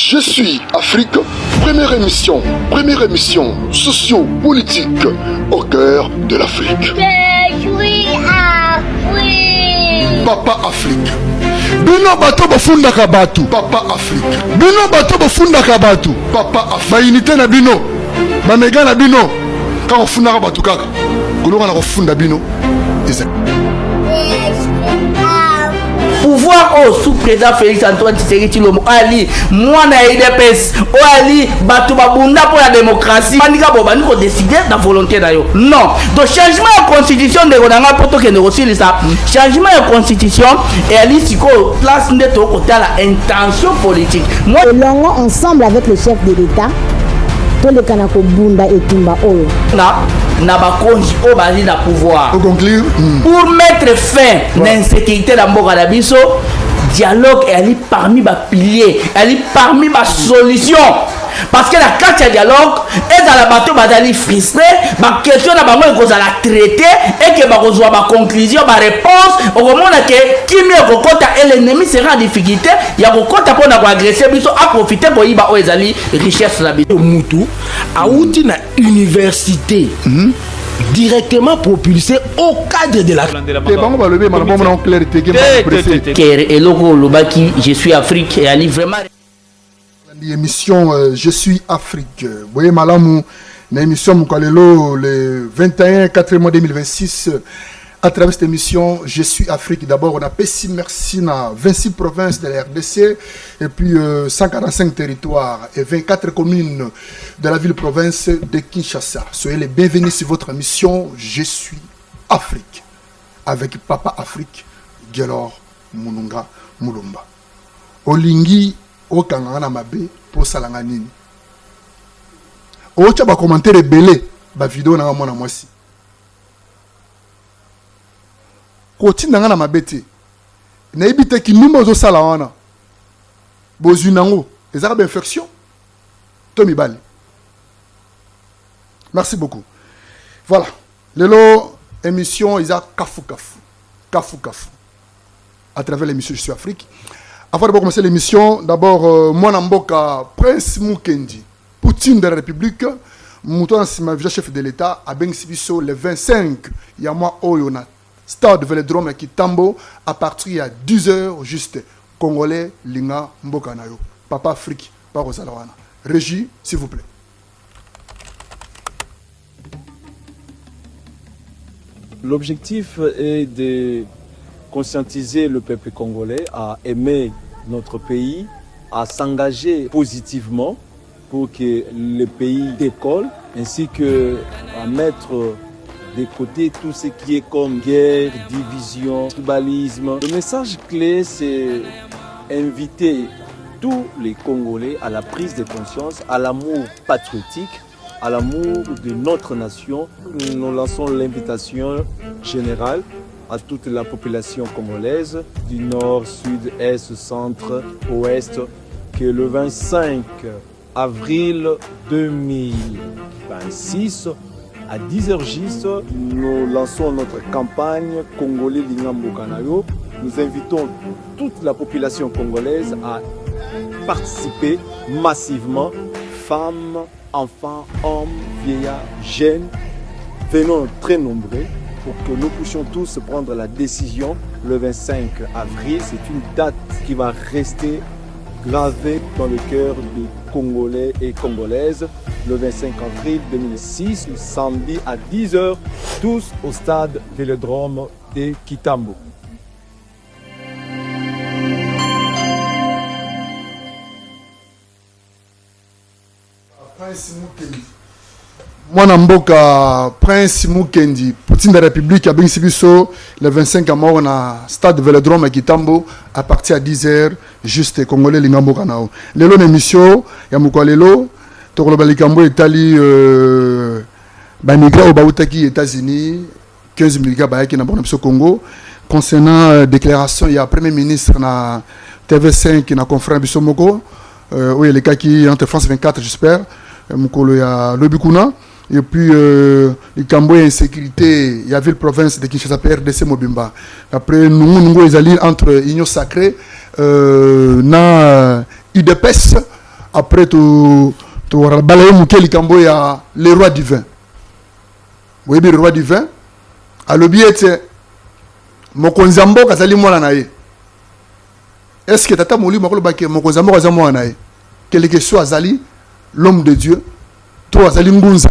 Je suis Afrique, première émission socio-politique au cœur de l'Afrique. Je suis Afrique. Papa Afrique. Bino bato bafunda kabatu. Papa Afrique. Bino bato bafunda kabatu. Papa Afrique. Ba unité na bino. Ba mega na bino. Quand on funda kabatu kaka. Kolonga na kofunda bino. Pouvoir au sous-président Félix Antoine Tshisekedi Tshilombo ali mwana IDPS o ali bato babunda pour la démocratie manika bo bani ko décider na volonté na yo non donc changement de constitution de konanga poto ke négocier ça changement de constitution et ali siko place ndeto ko la intention politique moi longo ensemble avec le chef de l'État to le kanako bunda etumba oyo na bakonzi o bali na pouvoir pour conclure pour mettre fin à l'insécurité dans mboka na biso dialogue est parmi ba piliers elle est parmi ma solution parce que la carte de dialogue est dans la bateau bazali frustré ma question na bango ko za la traiter et que ba kozwa ba conclusion ba réponse au moment que kimi kokota et l'ennemi sera en difficulté ya kokota pour na ko agresser biso a profiter ko iba o ezali richesse na biso mutu auti na université directement propulsé au cadre de la et logo lobaki je suis Afrique et ali vraiment l'émission Je suis Afrique. Vous voyez malamu na émission Mukalelo le 21 4 mois 2026 à travers cette émission Je suis Afrique. D'abord on a Pessi merci na 26 provinces de la RDC et puis 145 territoires et 24 communes de la ville-province de Kinshasa. Soyez les bienvenus sur votre émission Je suis Afrique avec Papa Afrique Gelor Mununga Mulumba. Olingi okanga na mabe pour salanga nini ocha ba commentaire belé ba vidéo na mwana mwasi ko tinanga na mabete na ibite ki numba zo sala wana bozunango ezaka ba infection to mibali. Merci beaucoup. Voilà lelo émission isa kafu à travers l'émission Je suis Afrique. Avant de commencer l'émission, d'abord, moi, Namboka, Prince Mukendi, Poutine de la République, Mouton Simavija, chef de l'État, à Bensibiso, le 25, il y a moi, Oyona, stade Vélodrome à Kitambo, à partir à 10h, juste, Congolais, Linga, Mboka Nayo, Papa Afrique, Paro Salawana. Régie, s'il vous plaît. L'objectif est de conscientiser le peuple congolais à aimer notre pays, à s'engager positivement pour que le pays décolle, ainsi que à mettre de côté tout ce qui est comme guerre, division, tribalisme. Le message clé, c'est inviter tous les Congolais à la prise de conscience, à l'amour patriotique, à l'amour de notre nation. Nous lançons l'invitation générale à toute la population congolaise du nord, sud, est, centre, ouest, que le 25 avril 2026, à 10h juste, nous lançons notre campagne Congolais Lingamboka Nayo. Nous invitons toute la population congolaise à participer massivement, femmes, enfants, hommes, vieillards, jeunes. Venons très nombreux pour que nous puissions tous prendre la décision le 25 avril. C'est une date qui va rester gravée dans le cœur des Congolais et Congolaises. Le 25 avril 2006, le samedi à 10h, tous au stade Vélodrome de Kitambo. Mwana mboka Prince Mukendi, Poutine de la République à Bensibiso, le 25 à mort na stade Vélodrome à Kitambo à partir à 10h, juste Congolais Lingamboka nao. Lelo l'émission ya mukwalelo to le Likambo Italie ba migrants au bautaki États-Unis 15 migrants ba qui na bon Congo concernant déclaration il y a premier ministre na TV5 qui na confrère biso moko oui les cas qui entre France 24 j'espère mukolo ya Lobikuna. Et puis, le Cambodge insécurité, il y avait la province de Kinshasa, PRDC Mobimba. Après, nous, ils allaient entre Union Sacrée, na UDPS, après tu balaye muke likambo ya le roi divin. Oui, le roi divin. A lobi ete mokonzi mboka azali mwana na ye. Est-ce que tata moli makolo bake mokonzi mboka azali mwana na ye? Quelle que soit azali l'homme de Dieu, toi azali ngunza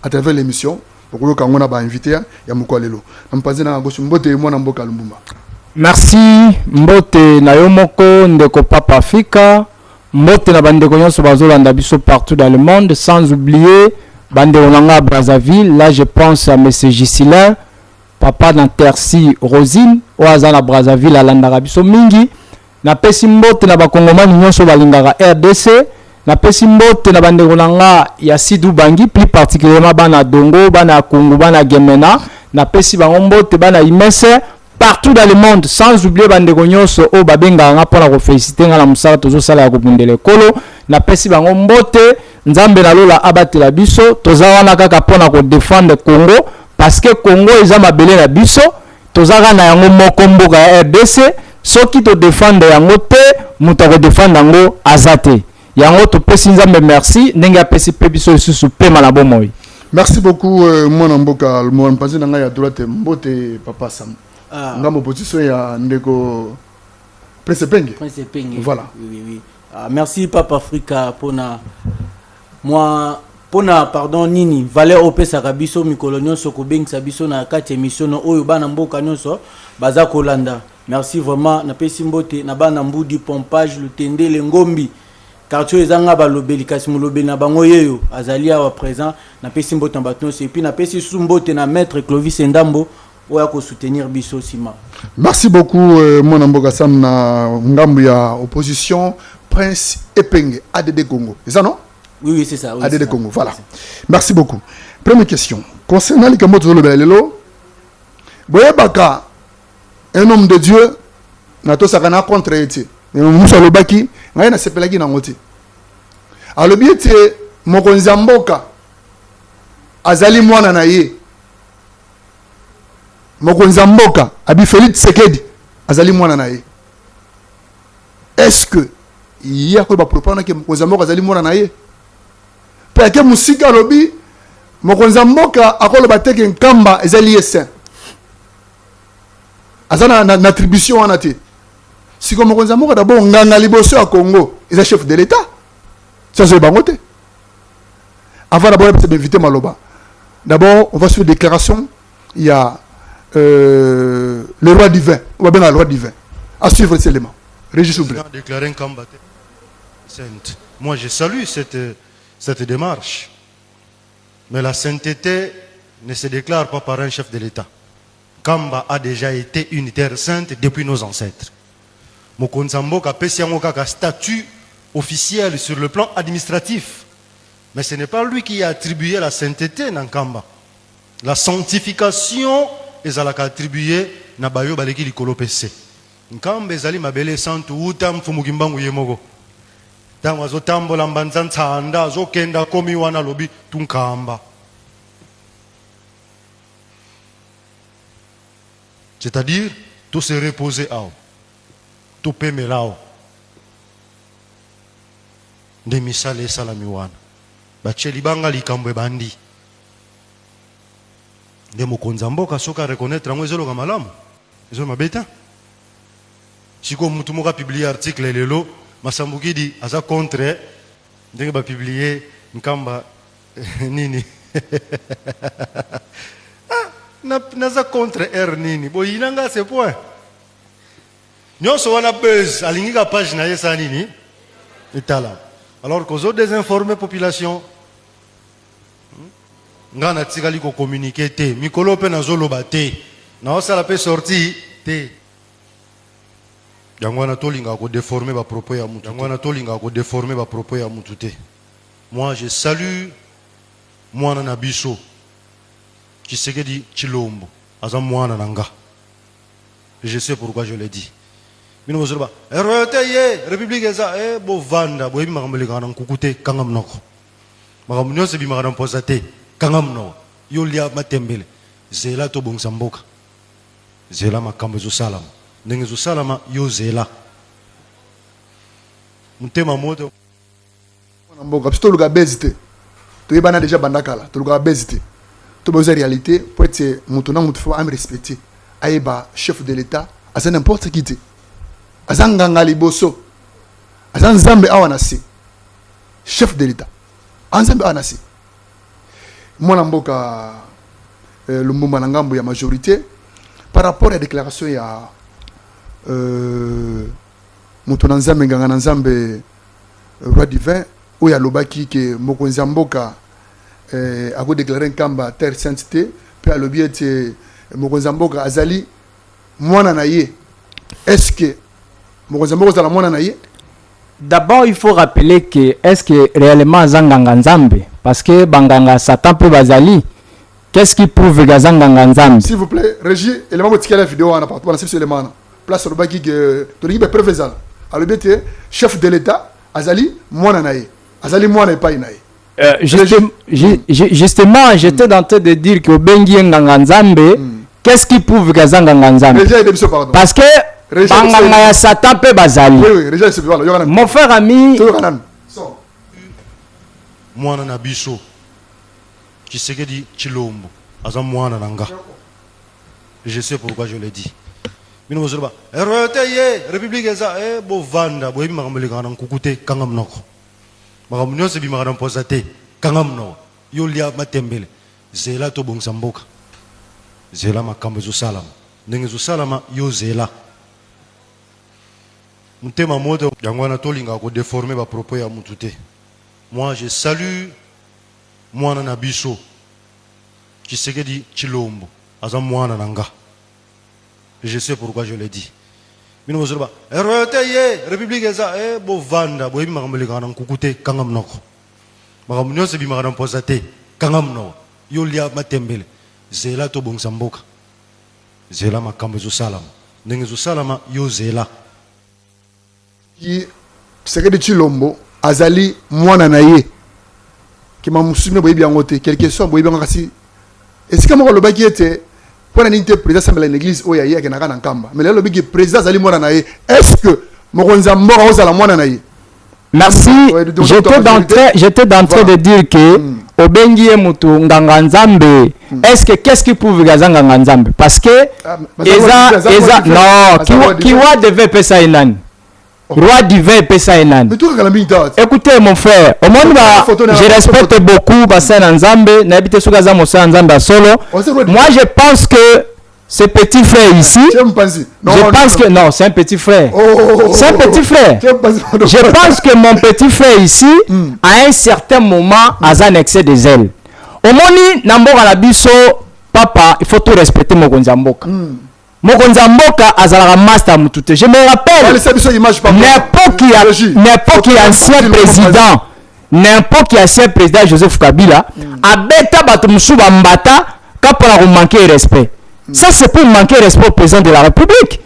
à travers l'émission. Pour que on a ba invité ya mukolelo. Nampazi na gauche mbote mwana mboka Lumbumba. Merci mbote na yo moko ndeko Papa Africa, mbote na bandeko nyonso bazolanda biso partout dans le monde, sans oublier bandeko nanga Brazzaville. Là je pense à monsieur Gisilin, papa d'Antercy Rosine oaza na Brazzaville alandaka biso mingi. Na pesi mbote na bakongomani nyonso balingaka RDC. Na pesi mbote na bandeko nanga ya Sidou Bangi, plus particulièrement bana Dongo, bana Kungu, bana Gemena. Na pesi bango mbote bana Imese partout dans le monde, sans oublier bandeko nyonso o babenga nga pona ko féliciter nga na musala tozo sala ya kopundele kolo. Na pesi bango mbote nzambe na lola abatela biso toza wana kaka pona ko défendre Congo parce que Congo eza mabele na biso toza na yango moko mboka ya RDC soki to défendre yango te muta ko défendre yango azate yango to pesi nzambe merci ndenge apesi pe biso lisusu pema na bomoi. Merci beaucoup mwana mboka mo mpazi na nga ya droite mbote papa Sam. Ngamo position ya ndeko Prince Penge. Voilà. Oui. Merci Papa Africa pona moi pona pardon nini valeur opesa kabiso mikolo nyonso ko bengisa biso na kati émission no oyo bana mboka nyonso baza kolanda. Merci vraiment na pesi mbote na bana mbudi pompage lutende le ngombi quartier ezanga balobeli kasi mulobeli na bango yeyo azali awa présent na pesi mbote na bato et puis na pesi sumbote na maître Clovis Ndambo oya ko soutenir biso sima. Merci beaucoup mon mboka Sam na ngambu ya opposition Prince Epenge ADD Congo. C'est ça non? Oui c'est ça. Oui, ADD Congo, voilà. Merci beaucoup. Première question. Concernant les Kambo Tolo Belelo, Boyebaka, un homme de Dieu, Nato Sakana contre été. Mais Moussa Lobaki, n'a pas sepelaki na ngoti. A lobi ete mokonzi mboka azali mwana na ye. Mokonzi mboka abi Félix Sekedi azali mwana na ye. Est-ce que il y a quoi propagande que mokonzi mboka azali mwana na ye? Parce que musika lobi mokonzi mboka akoloba teke nkamba ezali yesen. Azana na attribution wana te. Si comme mokonzi mboka d'abord nganga liboso ya Congo, il est chef de l'État. Ça c'est bangote. Avant d'abord de m'inviter Maloba. D'abord, on va sur une déclaration, il y a le roi divin, on va bien le roi divin. À suivre ces éléments. Régis Soublé. Déclarer un combat sainte. Moi, je salue cette démarche. Mais la sainteté ne se déclare pas par un chef de l'État. Kamba a déjà été une terre sainte depuis nos ancêtres. Mokonzi mboka pesi yango kaka statut officiel sur le plan administratif. Mais ce n'est pas lui qui a attribué la sainteté dans Kamba. La sanctification est attribuée na bayo baleki likolo pese. Nkamba ezali mabele santu uta mfumukimbangu yemoko. Tango azotambola mbanza ntsanda azokenda komi wana lobi tunkamba. C'est-à-dire tout se reposer à tout pemelao. Nde misale salami wana. Bacheli banga likambwe bandi. Nde mokonzi mboka soka reconnaître ngo ezolo kamalamu. Ezolo mabeta. Siko mutu moka publier article lelo masambuki di aza contre ndenge ba publier nkamba nini. Naza contre R nini. Bo inanga ce point. Nyonso wana buzz alingika page na yesa nini etala. Alors qu'aux autres désinformer population ngana tikali ko communiquer te mikolo pe na zoloba te na osala pe sorti te yango na tolinga ko déformer ba propos ya mutu yango na tolinga ko déformer ba propos ya mutu te. Moi je salue mwana na biso Tshisekedi Tshilombo aza mwana nanga. Je sais pourquoi je le dis. Bino bozoloba royauté république eza bovanda boyebi makambo lekana nkukute kanga mnoko makambo nyonso bimaka na mposa te kanga mnoko yo lia matembele zela tobongisa mboka zela makambo ezosalama ndenge ezosalama yo zela motema moto Mboka plutôt le gabezité. Tu es bana déjà bandakala, tu le gabezité. Tu besoin réalité pour être mutuna mutufa am respecter. Aïba chef de l'état, à n'importe qui t'es. Azanganga liboso. Azanzambe awanasi. Chef de l'état. Anzambe awanasi. Moi mboka le mouvement ngambo ya majorité par rapport à la déclaration ya mutuna nzambe nganga nzambe roi divin où ya lobaki que mokonzi mboka a déclaré kamba terre sainteté puis a lobi ete mokonzi mboka azali mwana na ye. Est-ce que mokonzi mboka azala mwana na ye? D'abord, il faut rappeler que est-ce que réellement Zanganga Nzambe, parce que Banganga Satan peut bazali, qu'est-ce qui prouve que Zanganga Nzambe? S'il vous plaît, Régie, élément motiqué la vidéo en appartement, c'est ce élément. Place sur le baki que tu dis que préfésal. Alors bien chef de l'État, Azali mwana na ye. Azali mwana pas inaye. Justement, j'étais en train de dire que Bengi Nganga Nzambe, qu'est-ce qui prouve que Zanganga Nzambe? Parce que Banganga Satan peut bazali. Mon frère ami, mwana na biso Tshisekedi Tshilombo aza mwana nanga. Je sais pourquoi je le dis. Bino bozoba royauté république eza bovanda boyebi makambo lekana nkukute kanga mnoko. Makambo nyonso bi makana mposa te kanga mnoko. Yo lia matembele zela to bongisa mboka. Zela makambo zo salama. Ndenge zo salama yo zela. Mutema moto yangwana tolinga ko déformer ba propos ya mututé. Moi je salue mwana na biso Tshisekedi Tshilombo aza mwana nanga. Je sais pourquoi je le dis. Bino bozoba royauté république eza bovanda boyebi makambo lekana nkukute kanga mnoko. Makambo nyonso bi makana mposa te kanga mnoko. Yo lia matembele zela to bongisa mboka. Zela makambo zo salama. Ndenge zo salama yo zela. Qui Tshisekedi Tshilombo azali mwana na ye ki mamusumi boyebi yango te quelque soit boyebi yango kasi esika moko lobaki ete pona ninte président assemblée l'église oya ye akenaka na nkamba mais lelo biki président azali mwana na ye. Est-ce que mokonzi mboka ozala mwana na ye? Merci. J'étais en train de dire que Obengi Mutu Nganga Nzambe, est-ce que qu'est-ce qui prouve Nganga Nzambe? Parce que non, qui devait payer ça inani. Roi divin pesa enani. Écoutez mon frère, au monde je respecte beaucoup Bassan Nzambe, n'habite sous Gaza Moussa Nzambe solo. Moi je pense que ce petit frère ici, je pense que non, c'est un petit frère. C'est un petit frère. Je pense que mon petit frère ici, à un certain moment, a un excès de zèle. Au monde Namboka Labiso, papa, il faut tout respecter mon Gonzamboka. Mokonza mboka azalaka master mutute. Je me rappelle n'importe qui ancien président Joseph Kabila abeta bato musuba mbata kapona ko manquer respect. Ça c'est pour manquer respect au président de la République.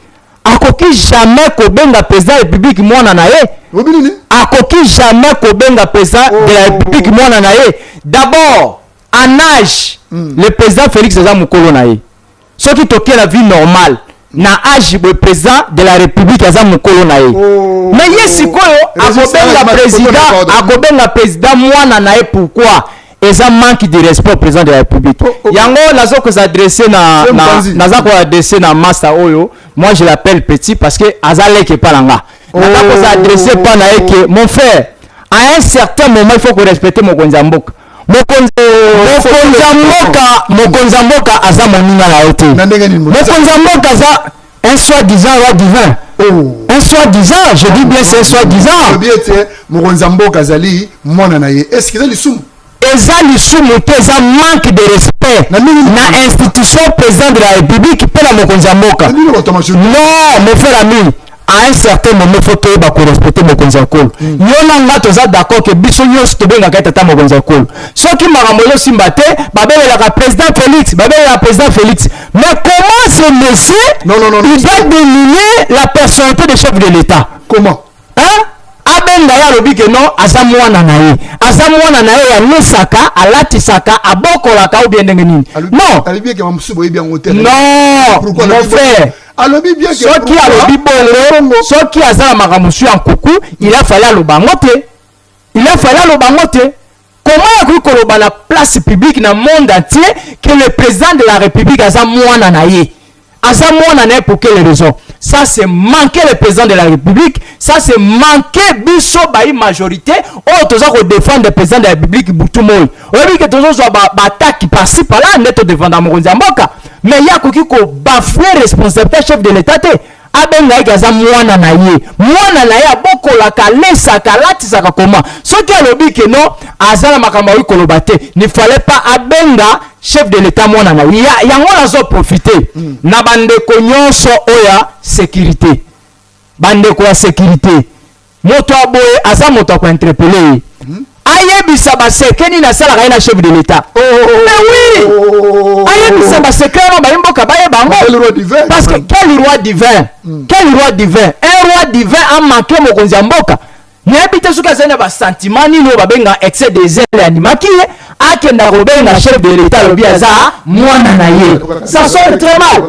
Akoki jamais ko benga président de la République mwana na ye. Akoki jamais ko benga président de la République mwana na ye. D'abord en âge le président Félix Eza mukolo na ye. Ceux qui toquent la vie normale, na âge le président de la République aza mukolo na ye. Mais yesikoyo akobenga président mwana na ye pourquoi? Eza manque de respect au président de la République. Yango nazo ko s'adresser na master oyo, moi je l'appelle petit parce que azale ke palanga. Nazo ko s'adresser pa na ye que mon frère, à un certain moment il faut que respecter mon Konzamboka. Mokonza mboka aza moninga na yote. Mokonza mboka aza un soi-disant roi divin. Un soi-disant, je dis bien c'est un soi-disant. Mokonza mboka azali mwana na ye. Est-ce que c'est lisumu? Eza lisumu te, eza manque de respect na institution président de la République pe la mokonza mboka. Non, mon frère ami, à un certain moment il faut que respecter mokonzi nkolo. Yona nga toza d'accord que biso nyonso tobengaka tata mokonzi nkolo. Soki makambo yo simba te babelaka président Félix, mais comment ce monsieur il doit dénier la personnalité de chef de l'État? Comment? Hein? Abenga ya lobi que non aza mwana na ye ya nesaka alatisaka abokolaka ou bien ndenge nini? Non, mon frère, soki alobi bongo soki azala makamusu ya nkuku il a fallu alobango te. il a fallu le bangote. Comment est-ce que la place publique dans le monde entier que le président de la République a ça mouana naïe? A ça mouana naïe pour quelle raison? Ça c'est manquer le président de la République, ça c'est manquer biso baï majorité. Oh, tous ceux qui défendent le président de la République tout le monde. On dit que tous ceux qui attaquent qui passent par là, net défendant mon Zamboka. Mais il y a qui ko bafouer responsabilité chef de l'État. Abenga gaza mwana na ye aboko la kalesa kalati saka koma soki alobi ke non azala makambo wi kolobate ne fallait pas abenga chef de l'état mwana na ye yango nazo profiter na bandeko nyonso oya sécurité bandeko ya sécurité moto aboye aza moto ko interpeller ayebisa ba sekeni na sala na chef de l'état mais oui ayebisa ba sekeni ba imboka ba yebango parce que quel roi divin un roi divin a manqué mokonzi ya mboka nyebite suka zena ba sentiment ni no ba benga excès des ailes animaki akenda robenga chef de l'état lobi aza mwana na ye ça sonne très mal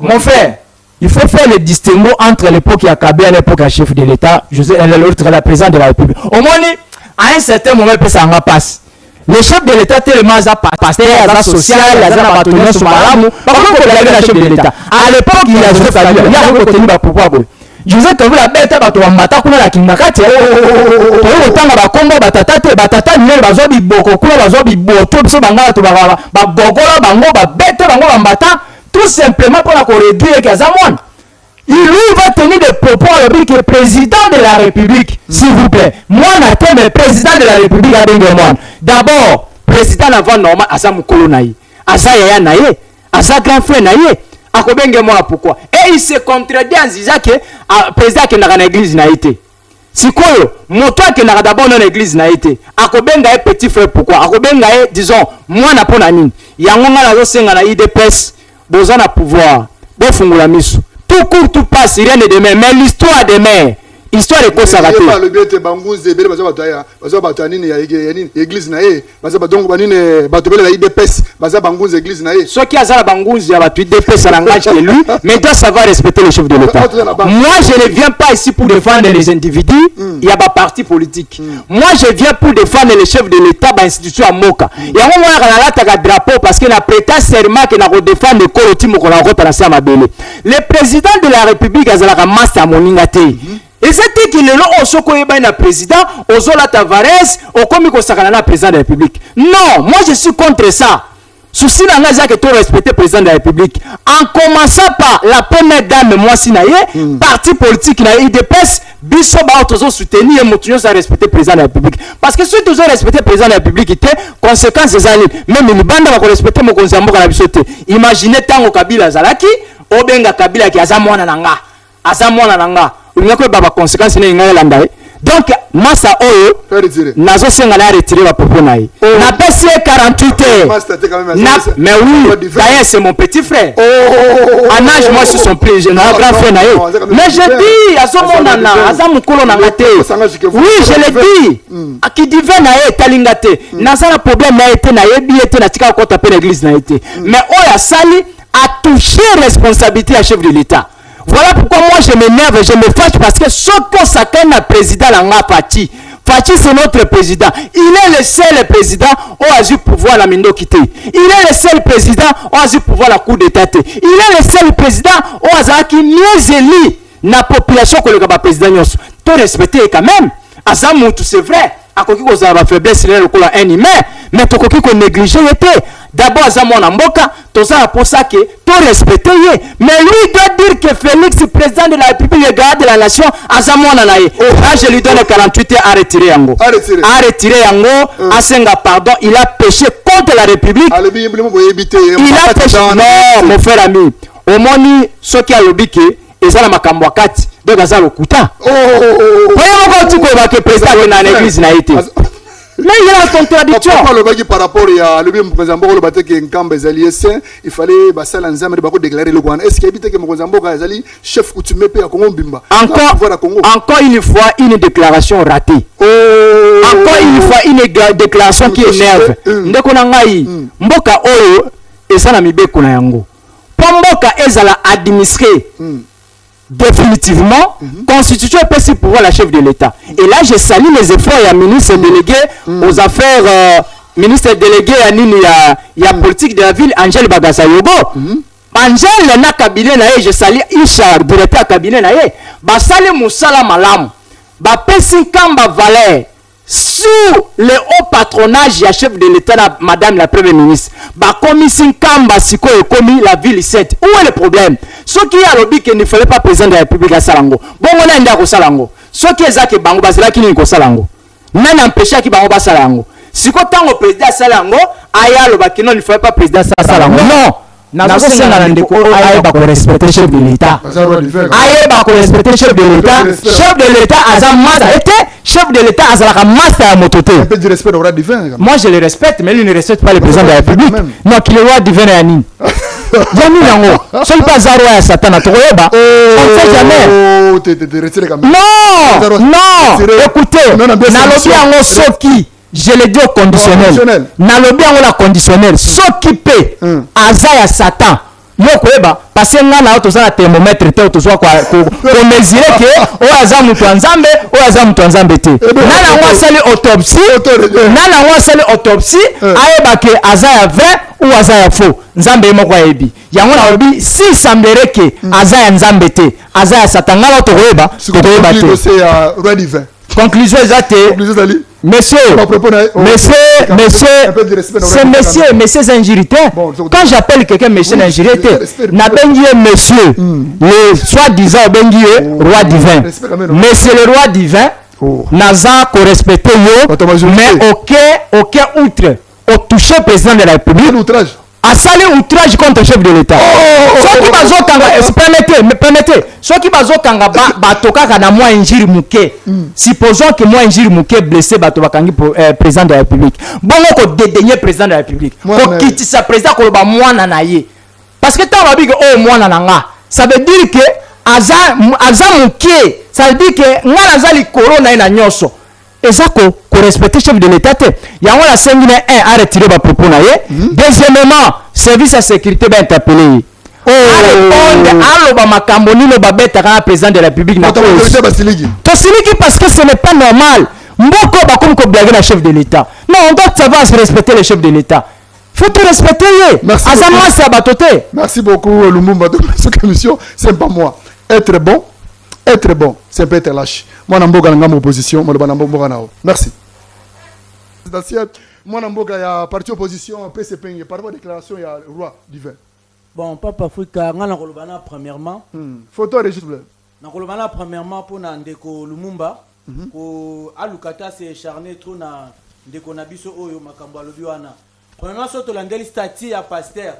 mon frère. Il faut faire le distinguo entre l'époque ya Kabila et l'époque ya chef de l'état l'autre la président de la République au moins à un certain moment, ça en passe. Le chef de l'État, tellement à pasteur, à social, à bâtonnier, sur Malamou, par contre, il y avait le chef de l'État. À l'époque, il y a Joseph Kabila, il y a retenu le pouvoir. Joseph Kabila, la bête, on m'a kuna la kinakati. Autant la Congo, batata, nel, bazobi, boko, kuna, bazobi, boto, biso, bangala, gogola, bango, bête, bango, bambata, tout simplement pour la corriger, Kazamouane. Il lui va tenir des propos à le président de la République, s'il vous plaît. Moi, je suis président de la République à Bengemouane. D'abord, président avant normal, Asa Mukolo Naï, Asa Yaya Naï, Asa grand frère Naï, à Bengemouane pourquoi? Et il se contredit en disant que le président qui n'a pas l'église n'a été. Si quoi, moto qui n'a d'abord dans l'église n'a été. À Benga est petit frère pourquoi? À Benga est, disons, moi n'a pas nani. Yangonga la zosenga na IDPS, besoin de pouvoir, bon fungula misu. Tout court, tout passe, rien n'est demain. Mais l'histoire demain, histoire de quoi ça va faire? Le but est bangouze, bébé, église naé, donc la IDPS, bangouze église naé. Ce qui a ça la bangouze, il y a IDPS à l'engagement de lui, mais il doit savoir respecter le chef de l'État. Moi, je ne viens pas ici pour défendre les individus, il y a pas parti politique. Moi, je viens pour défendre le chef de l'État, l'institution à Moka. Il y a un moment où on a un drapeau parce qu'il a prêté serment qu'il a défendre le collectif qu'on a retracé à Mabélé. Le président de la République a la masse à Moningate. Et c'est qu'il est là, au Soko Eba, président, au Zola Tavares, au Komiko Sakana, président de la République. Non, moi je suis contre ça. Souci n'a que tout respecter le président de la République. En commençant par la première dame, moi, Sinaye, parti politique, n'a IDPS, Bisso, toujours soutenir et motivation à respecter le président de la République. Parce que si toujours respecter le président de la République, il conséquences des années, même une bande va respecter mon conseil à la bisoté. Imaginez tant au Kabila Zalaki, Obenga Kabila qui a Zamouana Nanga. Azamouana Nanga. Il n'y a pas de conséquences. Donc, Massa Oyo, Nazo Sengala a retiré la propos. Na passé 48 heures. Mais oui, d'ailleurs, c'est mon petit frère. En âge, moi, je suis son plus jeune, grand frère. Mais je dis, Azomonana, Azamukolo Nangate. Oui, je le dis. Qui divin nae, Talingate. Nazara problème n'a été nae, biété, n'a tika kota pe l'église n'a été. Mais Oya Sali a touché responsabilité à chef de l'État. Voilà pourquoi moi je m'énerve, je me fâche parce que ce qu'on s'accorde à président Langa Fati. Fati c'est notre président. Il est le seul président où a eu pouvoir la Mindo quitter. Il est le seul président où a eu pouvoir la Cour d'État. Il est le seul président où a qui mieux élu la population que le président Nyos. Tout respecter quand même. Azamoutou c'est vrai. À quoi qu'on a faiblesse c'est le cola un humain, mais tout quoi qu'on négligé était. D'abord Azamona Mboka, tout ça pour ça que tout respecter. Mais lui doit dire que Félix, président de la République, le gars de la nation, Azamona naïe. Là je lui donne 48 heures à retirer Yango. À retirer Yango, à Senga pardon, il a péché contre la République. Il a péché. Non, mon frère ami. Au moins ce qui a l'obéi et ça la makambwakati. Donc ça le kuta. Voyez pourquoi tu crois que le président de l'église n'a été. Mais il y a la contradiction. Par rapport à le président il fallait déclarer le Rwanda. Est-ce qu'il y a que mon chef coutumier à Congo Bimba? Encore une fois, une déclaration ratée. Encore une fois, une déclaration qui énerve. Ndekonangai, mboka oyo et ça na mibeko na yango. Pomboka ezala administré. définitivement constitution peut si pouvoir la chef de l'État. Et là je salue les efforts il y a ministre délégué aux affaires ministre délégué à nini il y a politique de la ville Angel Bagasayogo. Angel na cabinet na je salue Isha directeur cabinet na ye ba sali musala malamu ba pesi kamba valeur sous le haut patronage ya chef de l'État madame la première ministre ba commission kamba siko ekomi la ville 7. Où est le problème? Ce qui a lobby qu'il ne fallait pas président de la République à Salango bongo na ndia ko Salango ce qui ezaki bango basela kini ko Salango nana empêcher ki bango ba Salango siko tango président Salango aya loba kino ne fallait pas président Salango non nazosenga ndeko ayeba ko respecter chef de l'État ayeba ko respecter chef de l'État azamasa était chef de l'État azalaka master à mototé. Un peu de respect au roi divin. Moi je le respecte mais lui ne respecte pas le président de la République. Non qu'il est roi divin à Nini. Yami nango. Seul pas Zaro ya Satan to yoba. On sait jamais. Oh t'es retiré quand même. Non. Écoutez, nalobi yango soki je le dis au conditionnel. Nalobi yango la conditionnel. Soki pe azaya Satan. Yoko eba parce que nga na auto za thermomètre te auto zo ko mesurer que o aza mutu nzambe te nana ngwa sali autopsie ayeba que aza ya vrai ou aza ya faux nzambe moko yebi yango na obi si semblerait que aza ya nzambe te aza ya Satan nga auto koyeba te c'est roi divin. Conclusion exacte. Monsieur, c'est injurité. Quand j'appelle quelqu'un monsieur injurité, n'a bengi monsieur, le soi-disant bengi roi divin. Monsieur le roi divin, n'a ko respecté yo, mais aucun outre au touché président de la République. A sali outrage contre le chef de l'État. Ceux qui bazo kanga, permettez. Ceux qui bazo kanga batoka kana moi injiri muke. Supposons que moi injiri muke blessé bato bakangi président de la République. Bongo ko dédaigner président de la République. Ko kitisa président ko ba mwana na ye. Parce que tant babi que oh mwana na nga. Ça veut dire que aza muke. Ça veut dire que nga nazali corona ina nyoso. Ezako ko respecter chef de l'État te yango la sengine a retiré ba propos na ye. Deuxièmement service à sécurité ba interpellé aloba makambo nino ba beta kana président de la République na to siliki parce que ce n'est pas normal mboko ba comme ko blaguer la chef de l'État. Non, on doit savoir respecter le chef de l'État. Faut tout respecter ye azama sa batoté. Merci beaucoup Lumumba de cette commission. C'est pas moi être bon, c'est pas être lâche. Moi, je suis en opposition. Merci. Moi, je suis en parti opposition. PCP, par rapport à la déclaration, il y a le roi divin. Bon, Papa Africa, premièrement. Photo registre. Premièrement, pour Ndeko Lumumba, pour Alukata s'est charné trop na Ndeko Nabiso Oyo Makambo Alobiwana. Premièrement, surtout l'andeli stati à pasteur.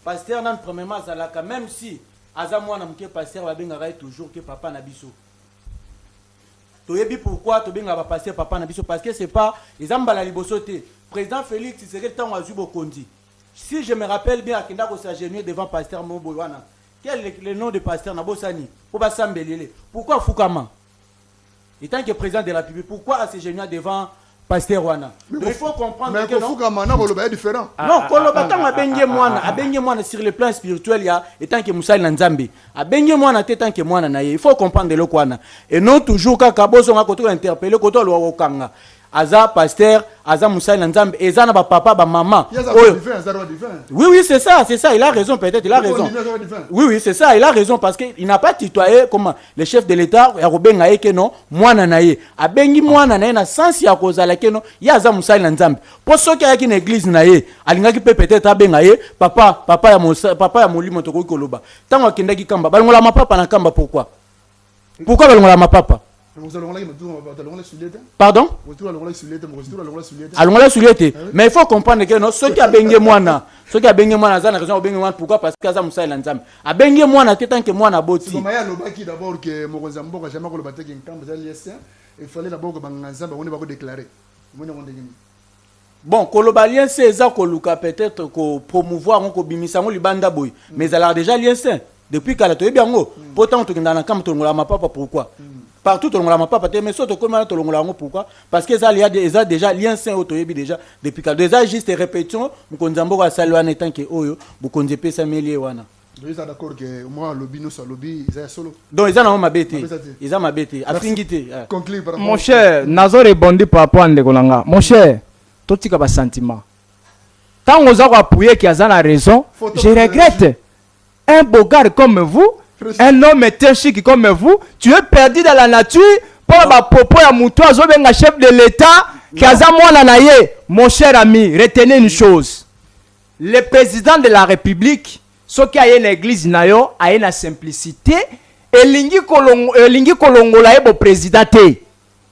Pasteur, non, premièrement, Zalaka, même si. Aza mwana mke pasteur ba benga toujours que papa na biso. Toyebi pourquoi to benga ba pasteur papa na biso parce que c'est pas les ambala liboso te. Président Félix Tshisekedi tango azubo kondi. Si je me rappelle bien akenda ko s'agenouiller devant pasteur Moboywana. Quel est le nom de pasteur na bosani? Pour ba sambelele. Pourquoi Fukama? Étant que président de la République, pourquoi s'agenouiller devant pasteur wana? Donc il faut comprendre que non. Fukama na koloba est différent. Non, koloba tango abenge mwana sur le plan spirituel ya étant que Moussa Nzambe. Abenge mwana te tant que mwana na ye. Il faut comprendre le kwana. Et non toujours ka kaboso nga koto interpeller koto lo okanga. Aza pasteur, aza Moussa Nzambe, eza na ba papa ba maman. Oui, c'est ça, il a raison peut-être, il a raison. Oui, c'est ça, il a raison parce que il n'a pas tutoyé comme le chef de l'État ya robenga eke non, mwana na ye. Abengi mwana na ye na sens ya kozala ke non, ya aza Moussa Nzambe. Pour ceux qui a une église na ye, alinga ki peut-être abenga ye, papa ya molimo to ko koloba. Tango akendaki kamba, balongola mapapa na kamba pourquoi balongola mapapa? Pardon? Mais il faut comprendre que non, ceux qui a bengue moana, zana raison bengue moana pourquoi parce que ça Moussa Nzambe. A bengue moana tant que moana boti. Comme ya lobaki d'abord que Mokozambo a jamais kolobate que camp za l'ISN, il fallait d'abord que Banganzamba on va déclarer. Bon, kolobalien c'est ça koluka peut-être ko promouvoir ko bimisa ngo libanda boy, mais elle a déjà l'ISN depuis qu'elle a toyebi yango. Pourtant to ndana kam to ngola mapapa pourquoi? Partout on l'a pas mais surtout comme on l'a pourquoi parce que ça il y a déjà lien sain autoyebi déjà depuis que déjà juste répétition mukonzambo ka salwana tant que oyo mukonzepe sa melie wana. Ils sont d'accord que moi, lobby, nous, lobby, ils sont solo. Donc, ils ont ma bête. Ils ont ma bête. Affingité. Conclure par rapport. Mon cher, Nazo répondit par rapport à Ndekolanga. Mon cher, tout ce qui est sentiment. Quand on a appuyé qui a la raison, je regrette. Un beau gars comme vous, un homme chic comme vous, tu es perdu dans la nature pour ma propos à mon toit, un chef de l'État qui a mon cher ami, retenez une chose. Le président de la République, ce qui a une église nayo, a une simplicité, et lingi kolongola est président.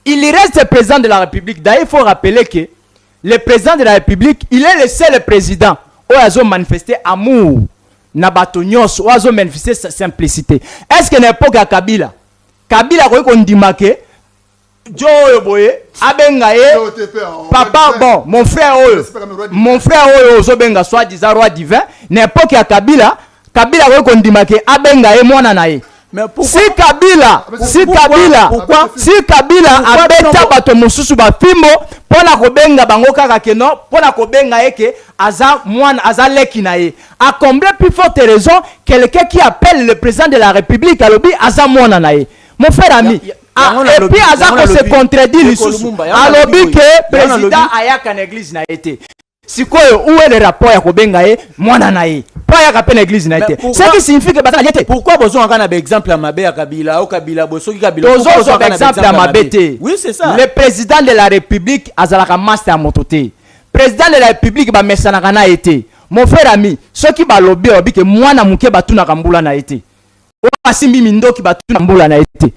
Il reste président de la République. D'ailleurs, il faut rappeler que le président de la République, il est le seul président où il a manifesté amour. Nabatonyos, où il a manifesté sa simplicité. Est-ce que n'importe à Kabila? Kabila, quand on dit que Joe Boye, Abengaye, papa, bon, mon frère, Zobenga, soit disant roi divin, n'importe à Kabila, Kabila, quand on dit que Abengaye, mon anaye. Mais si Kabila abeta bato mususu ba fimbo pona kobenga bango kaka keno pona kobenga eke aza mwana aza leki na ye a combien plus forte raison quelqu'un qui appelle le président de la République alobi aza mwana na ye mon frère ami et puis aza ko se contredire lisusu alobi que président ayaka na église na été sikoyo où est le rapport ya kobenga ye mwana na ye pas ya kapena église na été ce qui signifie que bazala yete pourquoi besoin on a un exemple à Mabé à Kabila au Kabila boso ki Kabila besoin un exemple à Mabé. Oui c'est ça le président de la République azalaka master à mototé président de la République ba mesana kana été mon frère ami ceux qui ba lobby obi que mwana muke batuna kambula na été o asimbi mindoki batuna mbula na été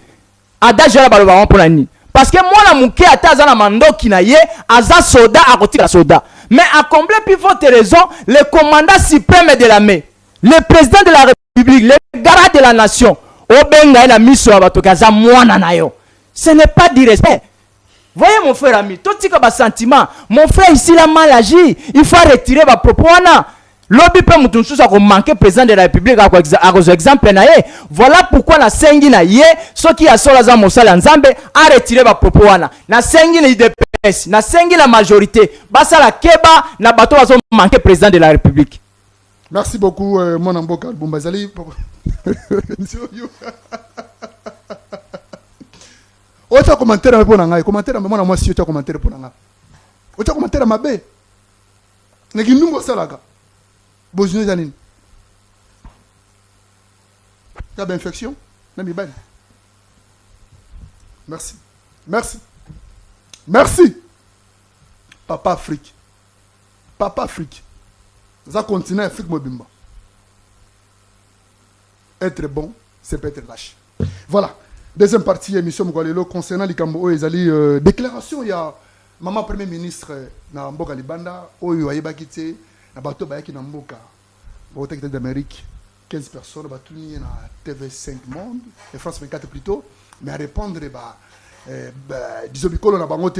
adage la baloba mpona ni parce que mwana muke ataza na mandoki na ye aza soda akotika soda. Mais à combien plus forte raison, le commandant suprême de l'armée, le président de la République, le garant de la nation, ce n'est pas du respect. Voyez mon frère ami, tout ce qui est sentiment, mon frère ici il a mal agi, il faut retirer vos propos. Lobby peut mouton sous à manquer président de la République à cause exemple na ye. Voilà pourquoi la sengi na ye, ceux qui a sur la zone mosala nzambe a retiré vos propos na sengi na IDPS, na sengi la majorité, basa la keba na bato a manquer président de la République. Merci beaucoup mon amboka Bumbazali. Autre commentaire pour nanga, commentaire mais moi si autre commentaire pour nanga. Autre commentaire mabe. Ngi ndungo salaka. Bozune zanine. T'as d'infection? Merci. Merci. Merci. Papa Afrique. Papa Afrique. Ça continue Afrique Mobimba. Être bon, c'est peut être lâche. Voilà. Deuxième partie, émission Mougalelo concernant les Cambo et déclaration, il y a maman premier ministre na Mboka Libanda, Oyo Ayebakite. Na bato bayaki na mboka au Tech d'Amérique 15 personnes batuni na TV5 Monde et France 24 plutôt mais à répondre disons bikolo na bangote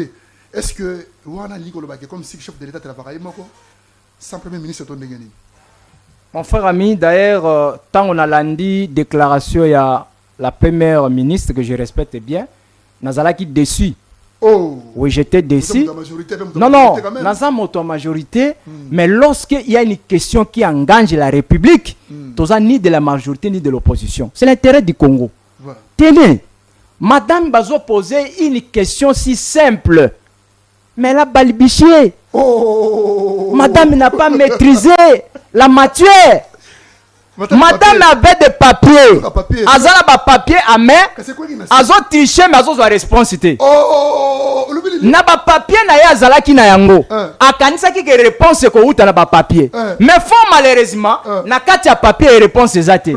est-ce que wana likolo baki comme si chef de l'état travaille moko sans premier ministre ton ndengeni. Mon frère ami d'ailleurs tant on a lundi déclaration il y a la première ministre que je respecte bien nazalaki déçu. Oh. Oui, j'étais déçu. Non, dans sa majorité, mais lorsqu'il y a une question qui engage la République, ni de la majorité ni de l'opposition. C'est l'intérêt du Congo. Voilà. Tenez, Madame Bazo posait une question si simple, mais elle a balbutié. Oh. Madame n'a pas maîtrisé la matière. Madame avait des papiers. Azala ba papier à main. Azo triché mais azo responsité. Na ba papier na ya azala ki na yango. Akanisa ki ke réponse ko uta na ba papier. Mais fort malheureusement na kati ya papier réponse ezate.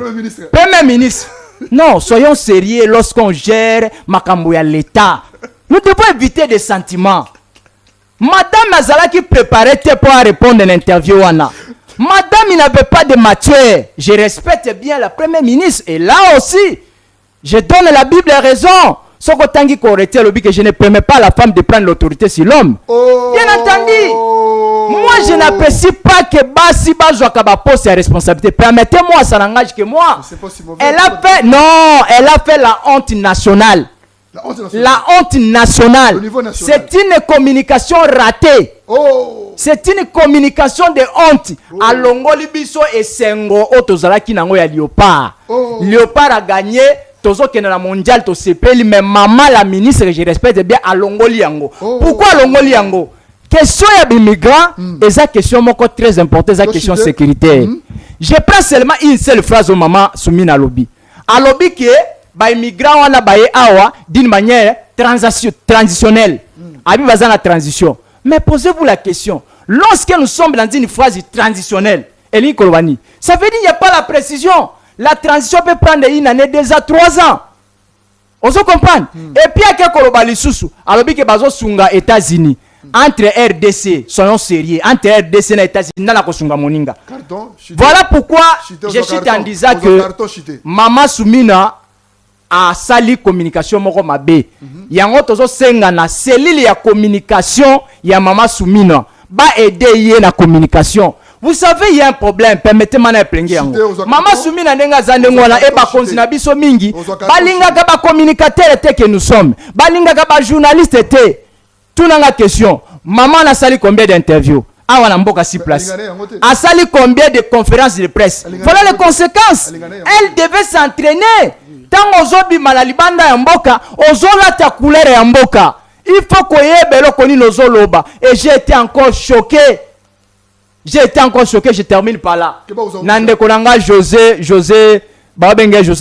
Premier ministre. Non, soyons sérieux lorsqu'on gère makambo ya l'État. Nous devons éviter des sentiments. Madame azala ki préparait pour répondre à l'interview wana. Madame, il n'avait pas de matière. Je respecte bien la première ministre. Et là aussi, je donne la Bible raison. Ce que je ne permets pas à la femme de prendre l'autorité sur l'homme. Oh. Bien entendu. Moi, je n'apprécie pas que Basi Bazouakaba pose ses responsabilités. Permettez-moi, ça n'engage que moi. Elle a fait, non, elle a fait la honte nationale. La honte nationale. Au niveau national. C'est une communication ratée. Oh. C'est une communication de honte. Alongoli biso esengo otozalaki nango ya Léopard. Léopard a gagné. Tozo qui est dans la mondiale to sepeli mais maman la ministre je respecte bien alongoli yango. Pourquoi alongoli yango? Question ya immigrant et ça question moko très importante, ça question sécuritaire. Je prends seulement une seule phrase au maman Soumina Lobi. A Lobi que ba immigrant wana baye awa d'une manière transitionnelle. Abi baza na transition. Mais posez-vous la question, lorsque nous sommes dans une phase transitionnelle, Eli Kolwani, ça veut dire qu'il n'y a pas la précision. La transition peut prendre une année, 2 ans, 3 ans. On se comprend. Et puis, il y a quelques choses. Alors, il y a sunga États-Unis. Entre RDC, soyons sérieux. Entre RDC et États-Unis, il y a sunga moninga. Voilà pourquoi je suis en disant que Maman Soumina a sali communication moko mabe. Yango tozo senga na cellule ya communication ya Maman Soumina. Ba aider yé na communication. Vous savez, il y a un problème. Permettez-moi de planger. Maman Soumina nenga zandengona e ba konzi na biso mingi. Balinga ka ba communicateur te que nous sommes. Balinga ka ba journaliste te. Tout nanga question. Maman a sali combien d'interviews? Ah, on a mboka 6 places. A sali combien de conférences de presse? Voilà les conséquences. Elle devait s'entraîner. Tant ozobi malalibanda ya mboka, ozola ta couleur ya mboka. Il faut qu'on y ait belo koni lozoloba. Et j'ai été encore choqué. Je termine par là. Nande Kolanga José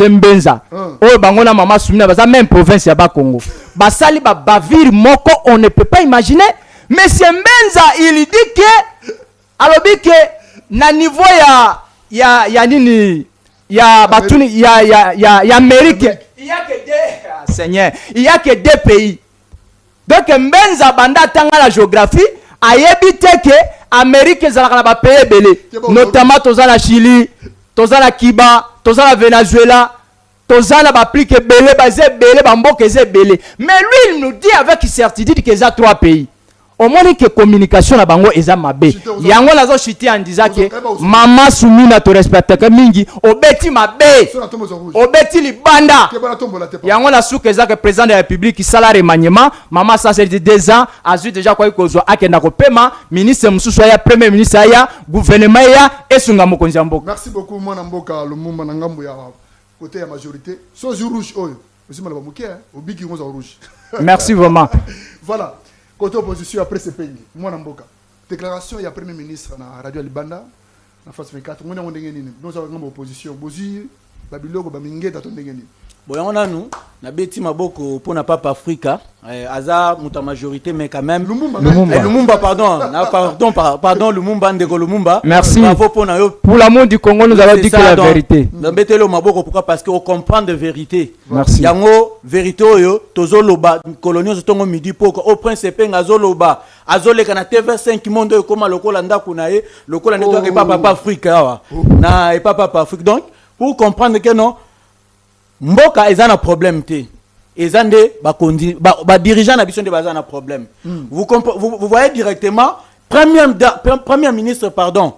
Mbenza. Oh, bangona Maman Soumina, baza même province ya Congo. Basali ba bavir moko, on ne peut pas imaginer. Monsieur Mbenza, il dit que alobi que na niveau ya nini ya batuni ya Amérique. Il y a que deux Seigneur, il y a que 2 pays. Donc Mbenza banda tanga la géographie, ayebite que Amérique ezalaka na ba pays belé, notamment tozala Chili, tozala Cuba, tozala Venezuela, tozala ba plus que belé bazé belé ba mboka ezé belé. Mais lui il nous dit avec certitude que ça 3 pays. Au moins que communication na bango eza mabe. Yango nazo chiti en disant que Maman Soumina to respecte que mingi obeti mabe. Obeti libanda. Yango na souke eza que président de la République qui sala remaniement, Maman ça c'est 2 ans, azu déjà kwa iko zo akenda ko pema, ministre mususu ya premier ministre ya gouvernement ya esunga mokonzi ya mboka. Merci beaucoup mwana mboka Lumumba na ngambo ya côté ya majorité. So rouge oyo. Aussi mala ba muke obiki ngoza rouge. Merci vraiment. Voilà. Côté opposition après ce pays, moi Namboka. Déclaration il y a premier ministre na Radio Libanda na face 24. Nous avons nous avons opposition. Bozi Babiloko Bamingeta tondengeni. Boyangona nous na beti maboko pour na Papa Africa aza muta majorité mais quand même Lumumba pardon Lumumba ndeko Lumumba. Merci. Bravo pour na yo. Pour l'amour du Congo nous allons dire que la vérité. Mbetelo maboko pourquoi parce que on comprend de vérité. Merci. Yango vérité yo tozoloba coloniaux tongo midi poko au prince penga zoloba azoleka na TV5 monde yo koma lokola ndaku na ye lokola neto ke Papa Africa na Papa Afrique. Donc pour comprendre que non mboka ezana problème te ezande ba dirigeant na biso de bazana problème. Vous voyez directement première ministre pardon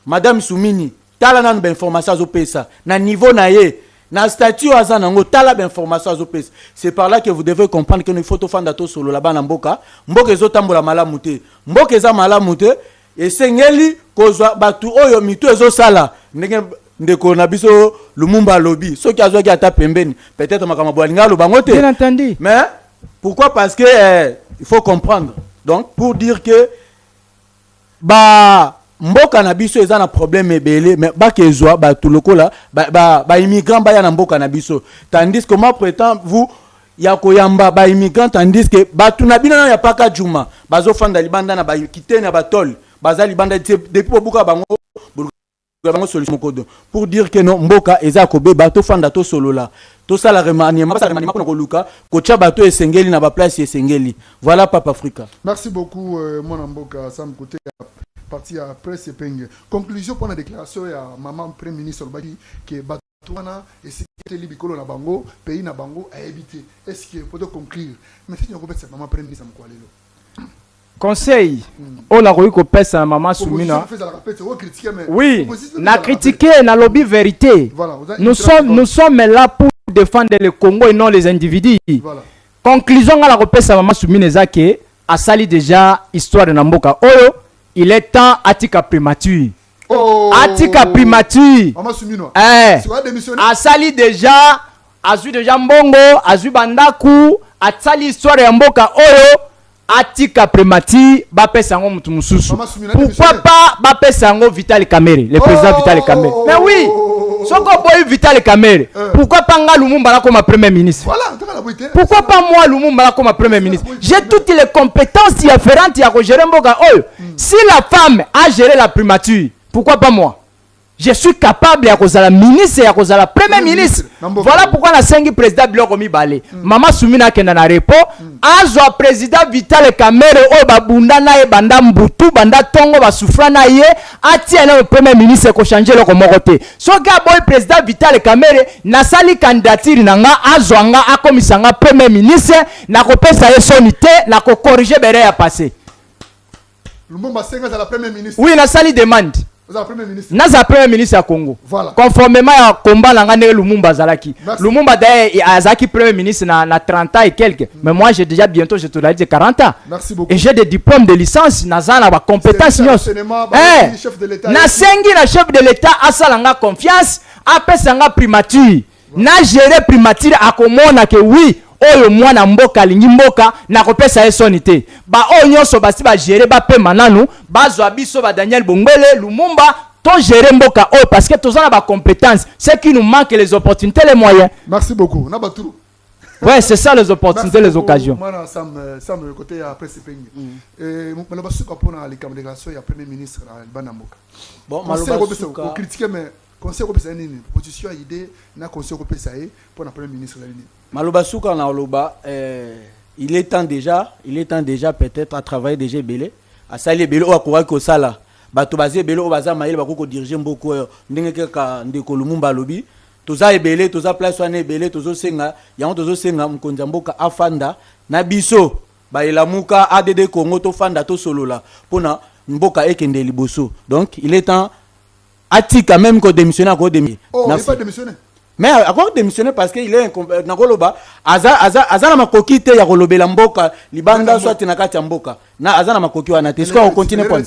Madame Soumini tala nan ba information zo pesa na niveau na ye na statut azana ngo tala ba information zo pesa. C'est par là que vous devez comprendre que nous faut to fanda to solo là-bas na mboka ezo tambola malamu te mboka eza malamu te esengeli kozwa batu oyo mitu ezo sala ndeko na biso Lumumba lobby soki azwaki ata pembeni peut-être makama bolinga lo bango te. Bien entendu. Mais pourquoi? Parce que il faut comprendre. Donc pour dire que ba mboka na biso eza na problème ebele mais ba kezwa ba tulokola ba immigrant ba ya na mboka na biso tandis que moi prétend vous ya koyamba ba immigrant tandis que ba tunabina ya paka juma bazo fanda libanda na ba kitena ba tol baza libanda depuis bobuka bango pour dire que non mboka eza kobe bato fanda to solo la to sala remaniement ko koluka ko tia bato esengeli na ba place esengeli. Voilà Papa Africa. Merci beaucoup mon mboka Sam côté parti à presse penge. Conclusion pour la déclaration ya maman premier ministre Baki que bato wana et sécurité libikolo na bango pays na bango a habité. Est-ce que pour conclure mais si on peut c'est maman premier ministre mkwalelo conseil on a reçu que Maman Soumina oui na critiquer na lobby vérité. Nous sommes là pour défendre le Congo et non les individus. Voilà. Conclusion à la repèse à Maman Soumine Zake, a sali déjà histoire de Namboka. Oyo, il est temps Atika primature. Oh. Atika primature. Maman Soumino. Eh. Va démissionner. A sali déjà, azu déjà Mbongo, azu Bandaku, a sali histoire de Namboka. Oyo, Atika primature, Bapé Sango Mutumususu. Pourquoi pas Bapé Sango Vital Kamere, le président Vital Kamere. Mais oui. Soko boy Vital Kamere. Pourquoi pas Nga Lumumba là comme premier ministre? Voilà, pourquoi pas moi Lumumba là comme premier ministre? J'ai toutes les compétences différentes à gérer Mboka. Oh, si la femme a géré la primature, pourquoi pas moi? Je suis capable à cause de la ministre et à cause de la premier ministre. Voilà pourquoi la 5 président Biloko Mibale. Maman Soumina Kenda na repo. Azo président Vital Kamere o babunda na e banda mbutu banda tongo ba souffra na ye ati le premier ministre ko changer le komokote. So ka boy président Vital Kamere na sali candidature nanga azo anga akomisanga premier ministre na ko pesa ye sonité na ko corriger bere ya passé. Lumumba Senga za la premier ministre. Oui, na sali demande. Naza premier ministre à Congo. Voilà. Conformément à combat l'angane Lumumba Zalaki. Lumumba d'ailleurs Azaki premier ministre na 30 ans et quelques. Mais moi j'ai déjà bientôt je te l'ai dit 40 ans. Merci beaucoup. Et j'ai des diplômes de licence naza na ba compétences nyos. Chef de l'État. Na sengi na chef de l'État asalanga confiance, apesanga primature. Na gérer primature akomona que oui. Oyo mwana mboka lingi mboka na kopesa ye sonité ba oyo nyonso basi ba gérer ba pe mananu bazwa biso ba Daniel Bongwele Lumumba to gérer mboka oyo parce que tous on a ba compétences c'est qui nous manque les opportunités les moyens. Merci beaucoup na baturu. Ouais, c'est ça les opportunités les occasions. Moi Sam le côté après c'est pengi et le basuka pona les déclaration ya premier ministre na Banamboka. Bon malobasuka ko critiquer mais conseil européen nini position idée na conseil européen pour na premier ministre la ligne. Malobasuka na oloba il est temps déjà peut-être à travailler déjà belé à sali belé o akora ko sala bato bazé belé o baza maïle bako diriger mboko ndenge ka ndeko Lumumba lobi toza ebelé toza place wana ebelé tozo senga yango tozo senga mkonza mboka afanda na biso ba elamuka ADD Congo to fanda to solola pona mboka ekende liboso. Donc il est temps atika même ko démissionner ko démissionner. Oh, il pas démissionner. Mais à quoi démissionner parce qu'il est nakoloba aza na makoki te ya kolobela mboka libanda soit na kati ya mboka na aza na makoki wana te. Est-ce qu'on continue point?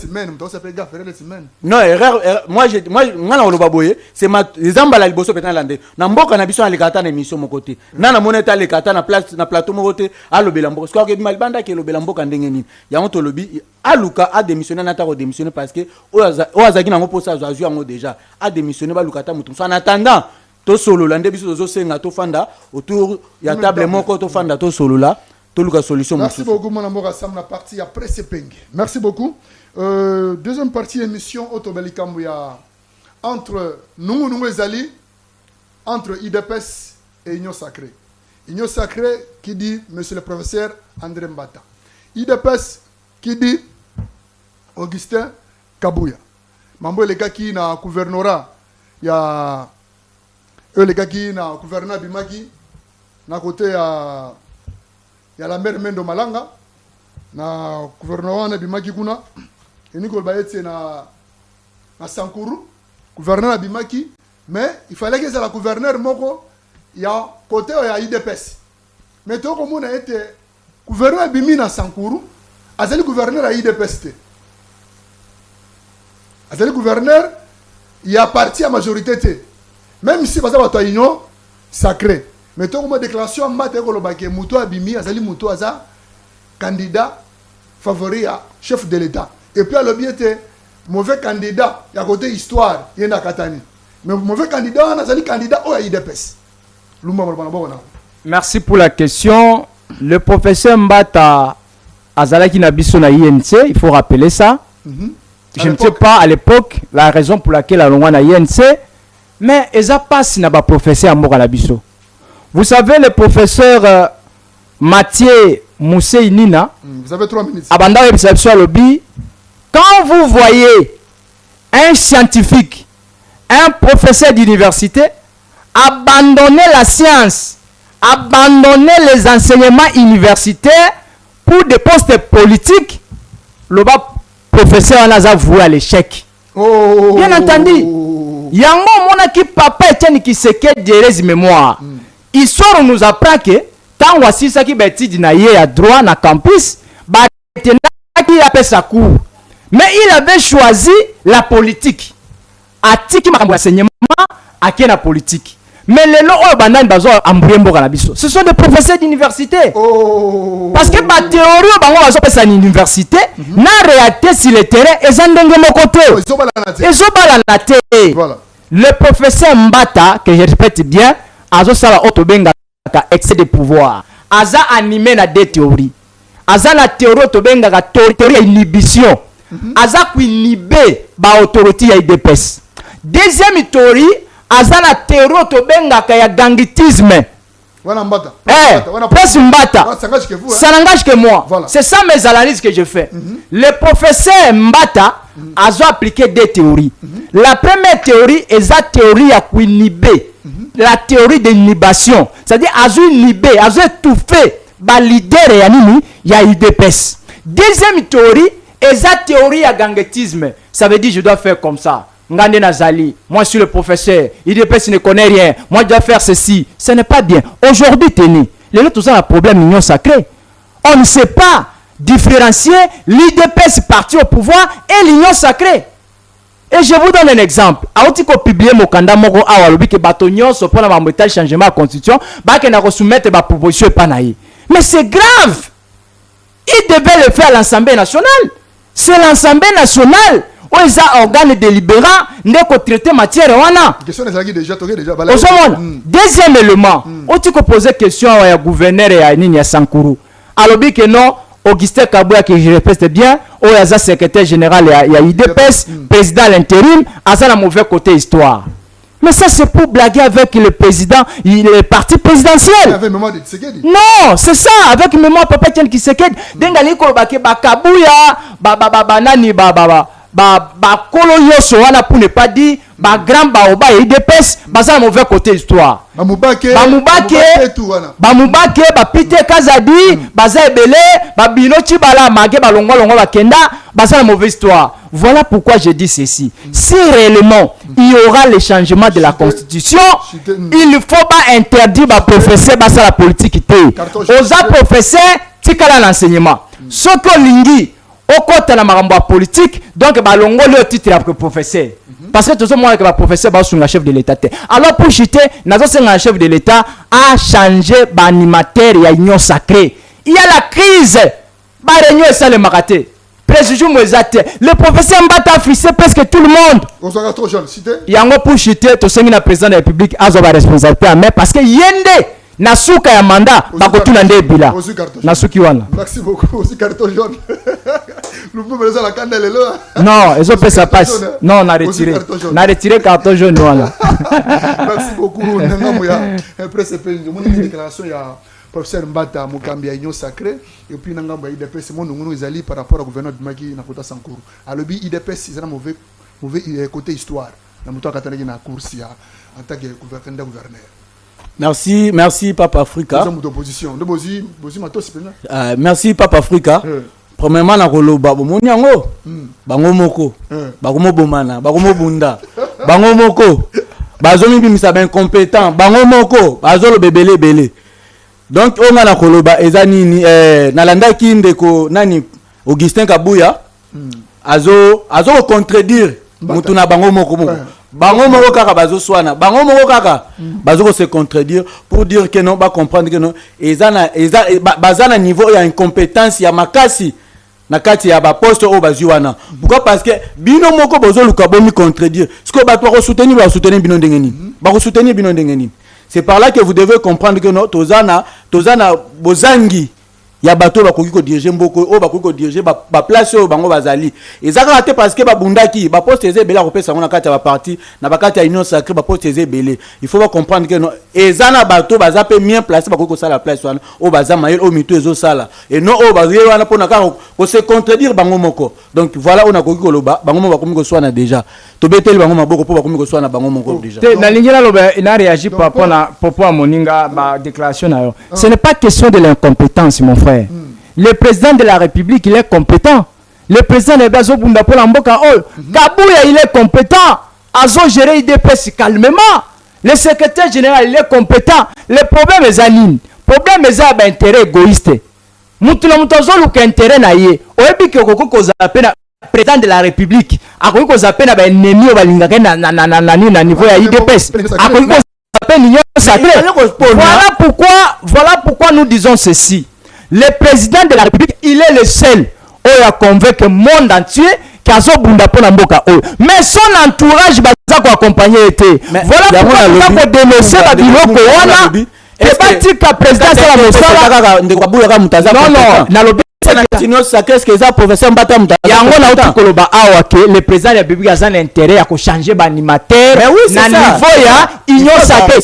Non, erreur moi ngana koloba boye c'est ma zamba la liboso petan lande na mboka na biso na lekata na émission mon côté na moneta lekata na place na plateau mon côté alobela mboka parce que malibanda ke lobela mboka ndenge nini ya to lobi aluka a démissionner na ta ko démissionner parce que oazaki na ngo posa azu yango déjà a démissionner ba lukata mutu en attendant to solo la ndebiso tozo senga to fanda autour ya table moko to fanda to solo la to luka solution. Merci beaucoup mon amour Sam la partie après c'est peng. Merci beaucoup. Deuxième partie émission Otobeli Kambuya entre Nungu Ezali entre IDPS et Union Sacrée. Union Sacrée qui dit monsieur le professeur André Mbata. IDPS qui dit Augustin Kabouya. Mambo les gars qui na gouvernorat ya les gars qui na gouverneur Bimaki na côté ya la mère Mendo Malanga na gouverneur na Bimaki kuna eniko baete na Sankuru gouverneur Bimaki mais il fallait que ça la gouverneur moko ya côté ya IDPS mais to comme on a été gouverneur Bimi na Sankuru azali gouverneur à IDPS azali gouverneur il y a parti à majorité même si parce que union sacré mais tout comme déclaration mate ko lobake muto abimi azali muto aza candidat favori à chef de l'État et puis à l'objectif mauvais candidat ya côté histoire yenda katani mais mauvais candidat on azali candidat au IDPS. Merci pour la question. Le professeur Mbata azalaki na biso na INC, il faut rappeler ça. Je ne sais pas à l'époque la raison pour laquelle on a INC. Mais eza passe na ba professeur Mboka na biso. Vous savez le professeur Mathieu Moussé Nina. Vous avez 3 minutes. Abanda exception lobby. Quand vous voyez un scientifique, un professeur d'université abandonner la science, abandonner les enseignements universitaires pour des postes politiques, le professeur en a voué à l'échec. Bien entendu. Yango mona ki papa Etienne Kiseke direz mémoire. histoire nous apprend que tant voici ça qui bêtise na yé à droit na campus bah il a fait sa cour mais il avait choisi la politique a tiki makambo enseignement à qui la politique mais les lots au banane bazo ambriembo canabiso ce sont des professeurs d'université parce que ma théorie bango bazo pesa une université na réalité sur le terrain et zandenge mokote et zo balanate voilà le professeur Mbata que je répète bien azo sala otobenga excès de pouvoir aza animé na deux théories aza la théorie otobenga ka théorie ya inhibition aza ku inhiber ba autorité ya IDPS deuxième théorie aza la théorie otobenga ka ya gangitisme voilà Mbata plus Mbata ça n'engage que moi voilà. C'est ça mes analyses que je fais le professeur Mbata azo appliqué deux théories la première théorie est la théorie ya ku inhiber la théorie d'inhibition, c'est-à-dire azo inhibé, azo étouffé, ba leader ya nini ya UDPS. Deuxième théorie est la théorie ya gangetisme, ça veut dire je dois faire comme ça. Ngande Nazali, moi je suis le professeur, UDPS ne connaît rien, moi je dois faire ceci. Ce n'est pas bien. Aujourd'hui, tenez, les autres ont un problème union sacrée. On ne sait pas différencier l'UDPS parti au pouvoir et l'union sacrée. Et je vous donne un exemple. Aouti ko publier mokanda moko awalobi ke batonyo so pona ba mbeta changement de constitution, ba ke na ko soumettre ba proposition panayi. Mais c'est grave. Il devait le faire à l'Assemblée nationale. C'est l'Assemblée nationale où ils ont organe délibérant ne ko traiter matière wana. Question des agues déjà toqué déjà balai. Deuxième élément, aouti ko poser question à gouverneur ya nini ya Sankuru. Alobi ke non Augustin Kabouya, que je répète bien, Oyaza secrétaire général et IDPS, président à l'intérim, à ça la mauvais côté histoire. Mais ça c'est pour blaguer avec le président, le parti présidentiel. Avec mémoire de Tshisekedi. Non, c'est ça, avec mémoire Papa Tiens Tshisekedi. Dengali Kolobake Kabouya, nani kolo yoso wana pour ne pas dire ba grand baoba et IDPS, ça la mauvais côté histoire. Bamubake ba Peter Kazadi baza ebele ba bino chibala mage balongo longo bakenda baza la mauvaise histoire. Voilà pourquoi je dis ceci. Si réellement il y aura le changement de la constitution, il ne faut pas interdire ba professeur basa la politique té. Oza professeur tikala l'enseignement. Soko lingi okota na makambo politique donc balongo le titre ya professeur. Parce que tout ce monde que le professeur va sur chef de l'État. Alors pour chuter, un chef de l'État a changé d'animateur et union sacrée. Il y a la crise. Réunion et ça le maraté. Le professeur Mbata a frissé presque tout le monde. On sera trop jeune. Il y a un pour chuter, tout ce qui est président de la République a sa responsabilité à main parce que Yende. Nasuka ya mandat bakotu na ndebila nasuki wana. Merci beaucoup aussi carton jaune. Nous pouvons laisser la candelle là. Non, ils ont fait ça passe. Non, on a retiré. On a retiré carton jaune voilà. Merci beaucoup Nangamuya. Après c'est une déclaration ya professeur Mbata Mukambi ya union sacrée et puis Nangambo ya IDPS mon ngunu ezali par rapport au gouverneur de Maki na kota Sankuru. Alobi IDPS c'est un mauvais côté histoire. Na muto akatana na course ya en tant que gouverneur. Merci Papa Africa. Merci Papa Africa. Premièrement na koloba bomoni yango bango moko bakomo bomana bakomo bunda bango moko bazomi bimisa ben compétent bango moko bazolo bebele belé. Donc on a na koloba ezani na landaki ndeko nani Augustin Kabouya azo contredire mutu na bango moko moko. Bango moko kaka bazo swana bango moko kaka bazo se contredire pour dire que non ba comprendre que non bazana niveau ya incompétence ya makasi na kati ya ba poste o baziwana. Pourquoi? Parce que bino moko bozo luka bomi contredire ce que ba to soutenir bino ndengeni ba soutenir bino ndengeni. C'est par là que vous devez comprendre que non tozana bozangi ya bato ba koki ko diriger mboko o ba koki ko diriger ba place o bango bazali ezaka raté parce que ba bundaki ba poste ezebela ko pesa ngona kati ya ba parti na ba kati ya union sacrée ba poste ezebele. Il faut pas comprendre que non ezana bato bazape bien placé ba koki ko sala place wana o baza mayel o mito ezo sala et non o bazeli wana pona ka ko se contredire bango moko. Donc voilà on a koki ko loba bango moko komi ko swana déjà to beteli bango maboko po ba komi ko swana bango moko déjà. Na lingela loba ina réagi par rapport à popo a moninga ba déclaration na yo. Ce n'est pas question de l'incompétence mon frère. Le président de la République, il est compétent. Le président de Bazo Bunda pour Mboka Kabouya, il est compétent. Azo gérer IDPS calmement. Le secrétaire général, il est compétent. Le problème est anine. Le problème est un intérêt égoïste. Mutula mutazolu ka intérêt na ye. Oyebi ke koko kozapena président de la République. Akoki kozapena ba ennemi o balingaka na niveau ya IDPS. Akoki kozapena union sacrée. Voilà pourquoi nous disons ceci. Le président de la République, il est le seul qui a convaincu le monde entier qu'il a bunda pour la mboka. Mais son entourage va accompagner été. Voilà pourquoi nous avons dénoncé la biloko wana. Et pas dire que le président c'est la mosala. Non, qu'est-ce que ça professeur Mbata le président de la République a un intérêt à changer d'animateur na niveau ya union sacrée.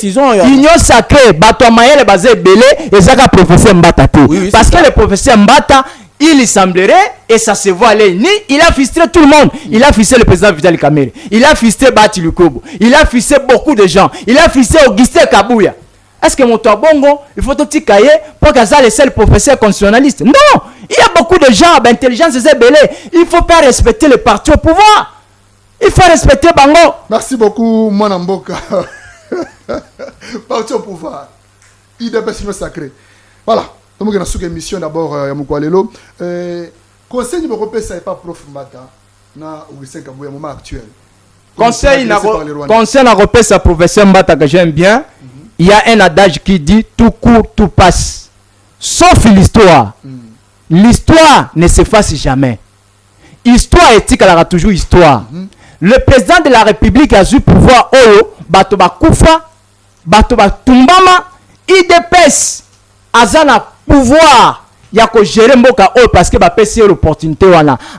Union sacrée, bato mayele basé belé et ça ka professeur Mbata tout. Parce que le professeur Mbata il semblerait, et ça se voit aller, il a frustré tout le monde. Il a frustré le président Vital Kamerhe. Il a frustré Bati Lukobo. Il a frustré beaucoup de gens. Il a frustré Augustin Kabouya. Est-ce que mon bongo, il faut tout cahier pour que ça le seul professeur constitutionnaliste? Non! Il y a beaucoup de gens, d'intelligence, c'est belé. Il ne faut pas respecter le parti au pouvoir. Il faut respecter Bango. Merci beaucoup, Mwanamboka. Parti au pouvoir. IDPS union sacrée. Voilà. Donc, on a une émission d'abord à Moukwalelo. Conseil numéro P, ça n'est pas prof Mbata. Na Augustin Kabouya, moment actuel. Conseil n'a pas sa professeur Mbata que j'aime bien. Il y a un adage qui dit tout court, tout passe. Sauf l'histoire. L'histoire ne s'efface jamais. Histoire éthique, elle aura toujours histoire. Le président de la République a eu pouvoir Oyo, Batoba Koufa, Batoba Tumbama, IDPS, Azana pouvoir. Il y a que gérer Mboka Oyo parce que c'est l'opportunité.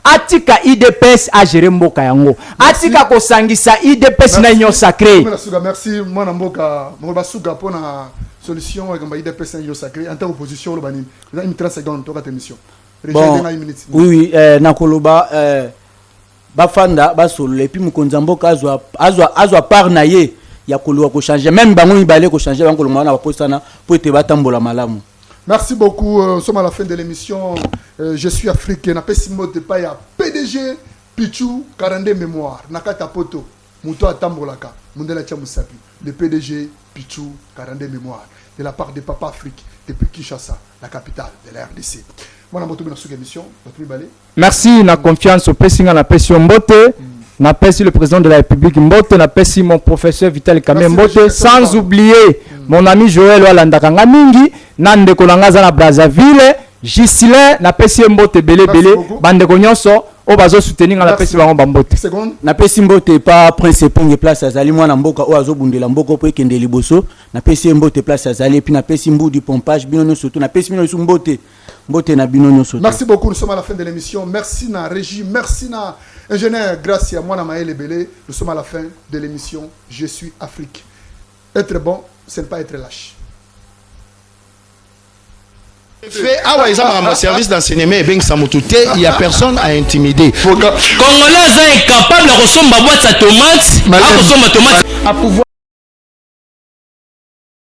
Atika IDPS a géré Mboka Yango. Atika ko sangisa IDPS na union sacrée. Merci, moi Mboka, Mboka Suga pour la solution avec IDPS na union sacrée. En tant qu'opposition, le banim. Vous avez 30 secondes pour cette émission. Bon, oui, Nakoloba, Bafanda, Basol, et puis Mukonzamboka, Azwa Parnaye, Yakolo ko changer. Même Bango Ibale ko changer, Bango Lomana va poster pour être batambola malamu. Merci beaucoup. Nous sommes à la fin de l'émission. Je suis africain. Napesimo de Paya. PDG Pichou Karande Mémoire. Nakata Poto. Mouto Atambolaka. Mundela Tchamoussapi. Le PDG Pichou Karande Mémoire. De la part de Papa Afrique. Depuis Kinshasa, la capitale de la RDC. Moi, je suis émission. Merci. Na confiance au Pessinga. Na Pession Mbote. Na Pessi le président de la République Mbote. Na Pessi mon professeur Vital Kamerhe Mbote. Sans oublier mon ami Joël Walandakanga Mingi. Nande kolanga za na Brazzaville, Gislin na pesi mbote belé bande ko nyonso o bazo soutenir na pesi bango bambote. Na pesi mbote pa prince ponge place azali mwana mboka o azo bundela mboka po ekende liboso, na pesi mbote place azali puis na pesi mbu du pompage binono surtout na pesi binono mbote na binono surtout. Merci beaucoup, nous sommes à la fin de l'émission. Merci na régie, merci na ingénieur Gracia mwana Maël Belé. Nous sommes à la fin de l'émission Je suis Afrique. Être bon, c'est ne pas être lâche. Fait un service d'enseignement et bien il n'y a personne à intimider. Congolais est incapable de ressembler à boîte à tomates, à pouvoir